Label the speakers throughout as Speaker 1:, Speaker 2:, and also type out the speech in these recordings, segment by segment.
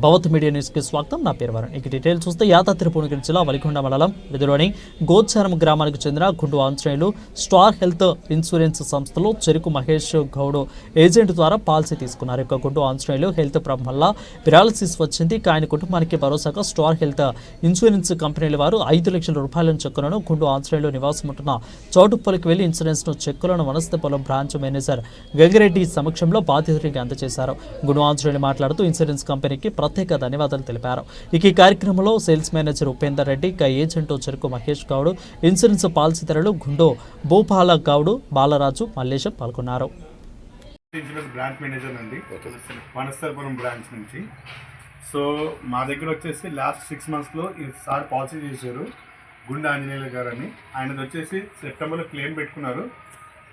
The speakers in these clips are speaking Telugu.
Speaker 1: భవత్ మీడియా న్యూస్కి స్వాగతం. నా పేరు వరుణ్. ఇక డీటెయిల్ చూస్తే యాదాద్రి భువనగిరి జిల్లా వలికొండ మండలం విధులోని గోచారం గ్రామానికి చెందిన గుండు ఆంజనేయులు స్టార్ హెల్త్ ఇన్సూరెన్స్ సంస్థలో చెరుకు మహేష్ గౌడ్ ఏజెంట్ ద్వారా పాలసీ తీసుకున్నారు. ఇక గుండు ఆంజనేయులు హెల్త్ ప్రాబ్లం వల్ల పిరాలసిస్ వచ్చింది. ఆయన కుటుంబానికి భరోసాగా స్టార్ హెల్త్ ఇన్సూరెన్స్ కంపెనీల వారు 5 లక్షల రూపాయల చెక్కులను గుండు ఆంజనేయులు నివాసం ఉంటున్న చౌటుప్పలికి వెళ్లి ఇన్సూరెన్స్ చెక్కులను వనస్థపొలం బ్రాంచ్ మేనేజర్ గంగిరెడ్డి సమక్షంలో బాధితుడికి అందజేశారు. గుండు ఆంజనేయులు మాట్లాడుతూ ఇన్సూరెన్స్ కంపెనీకి ప్రత్యేక ధన్యవాదాలు తెలిపారు. ఇక ఈ కార్యక్రమంలో sales manager Upender Reddy, agent చెరుకు మహేష్ గౌడ్, ఇన్సూరెన్స్ పాలసీదారులు గుండు భూపాల గౌడ్, బాలరాజు, మల్లేశం పాల్గొన్నారు.
Speaker 2: ఇన్సూరెన్స్ బ్రాంచ్ మేనేజర్ అండి, వనస్థలపురం బ్రాంచ్ నుంచి. సో మా దగ్గర వచ్చేసి లాస్ట్ 6 monthsలో సార్ పాలసీ చేశారు గుండు ఆంజనేయులు గారు అని. ఆయనది వచ్చేసి సెప్టెంబర్లో క్లెయిమ్ పెట్టుకున్నారు.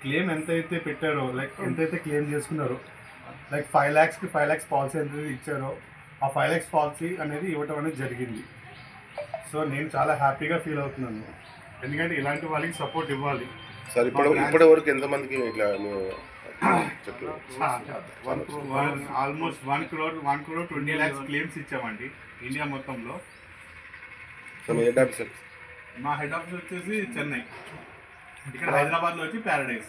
Speaker 2: క్లెయిమ్ ఎంతైతే పెట్టారో ఎంతైతే క్లెయిమ్ చేసుకున్నారో 5 lakhsకి 5 lakhs పాలసీ ఎంతైతే ఇచ్చారో ఆ 5 lakhs పాలసీ అనేది ఇవ్వటం అనేది జరిగింది. సో నేను చాలా హ్యాపీగా ఫీల్ అవుతున్నాను, ఎందుకంటే ఇలాంటి వాళ్ళకి సపోర్ట్ ఇవ్వాలి.
Speaker 3: సార్ ఇప్పటి వరకు ఎంతమందికి ఇట్లా
Speaker 2: ఆల్మోస్ట్ 1 crore 20 lakhs క్లెయిమ్స్ ఇచ్చామండి ఇండియా మొత్తంలో. మా హెడ్ ఆఫీస్ వచ్చేసి చెన్నై, ఇక్కడ హైదరాబాద్లో వచ్చి ప్యారడైజ్.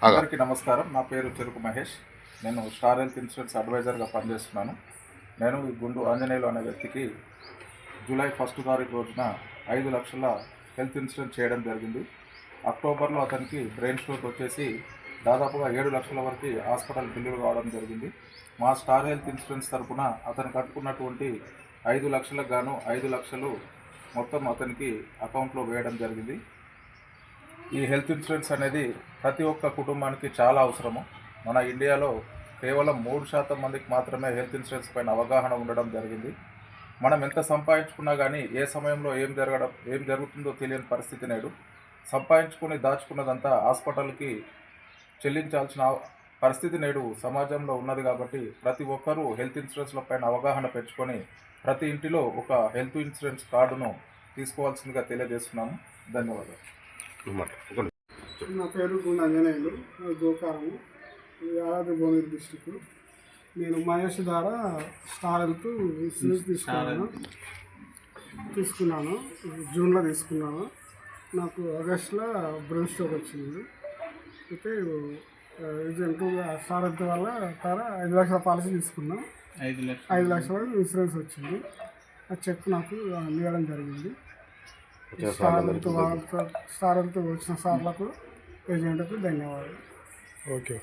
Speaker 4: అందరికీ నమస్కారం. నా పేరు చెరుకు మహేష్. నేను స్టార్ హెల్త్ ఇన్సూరెన్స్ అడ్వైజర్గా పనిచేస్తున్నాను. నేను ఈ గుండు ఆంజనేయులు అనే వ్యక్తికి జూలై 1st తారీఖు రోజున 5 లక్షల హెల్త్ ఇన్సూరెన్స్ చేయడం జరిగింది. అక్టోబర్లో అతనికి బ్రెయిన్ స్ట్రోక్ వచ్చేసి దాదాపుగా 7 లక్షల వరకు హాస్పిటల్ బిల్లులు కావడం జరిగింది. మా స్టార్ హెల్త్ ఇన్సూరెన్స్ తరఫున అతను కట్టుకున్నటువంటి 5 లక్షలకు గాను 5 లక్షలు మొత్తం అతనికి అకౌంట్లో వేయడం జరిగింది. ఈ హెల్త్ ఇన్సూరెన్స్ అనేది ప్రతి ఒక్క కుటుంబానికి చాలా అవసరము. మన ఇండియాలో కేవలం 3% మందికి మాత్రమే హెల్త్ ఇన్సూరెన్స్ పైన అవగాహన ఉండడం జరిగింది. మనం ఎంత సంపాదించుకున్నా కానీ ఏ సమయంలో ఏం జరుగుతుందో తెలియని పరిస్థితి నేడు. సంపాదించుకుని దాచుకున్నదంతా హాస్పిటల్కి చెల్లించాల్సిన పరిస్థితి నేడు సమాజంలో ఉన్నది. కాబట్టి ప్రతి ఒక్కరూ హెల్త్ ఇన్సూరెన్స్ల పైన అవగాహన పెంచుకొని ప్రతి ఇంటిలో ఒక హెల్త్ ఇన్సూరెన్స్ కార్డును తీసుకోవాల్సిందిగా తెలియజేస్తున్నాము. ధన్యవాదాలు.
Speaker 5: నా పేరు గుండు ఆంజనేయులు, గోకారము, యాదాద్రి భువనగిరి డిస్టిక్. నేను మహేష్ ద్వారా స్టార్ హెల్త్ ఇన్సూరెన్స్ తీసుకున్నాను. జూన్లో తీసుకున్నాను. నాకు ఆగస్టులో బ్రెయిన్ స్ట్రోక్ వచ్చింది. అయితే ఏజెంట్ స్టార్ హెల్త్ వల్ల 5 లక్షల పాలసీ తీసుకున్నాం. 5 లక్షల ఇన్సూరెన్స్ వచ్చింది. ఆ చెక్ నాకు ఇవ్వడం జరిగింది. స్టార్ హెల్త్ వచ్చిన సార్లకు, ఏజెంట్కు ధన్యవాదాలు.
Speaker 4: ఓకే.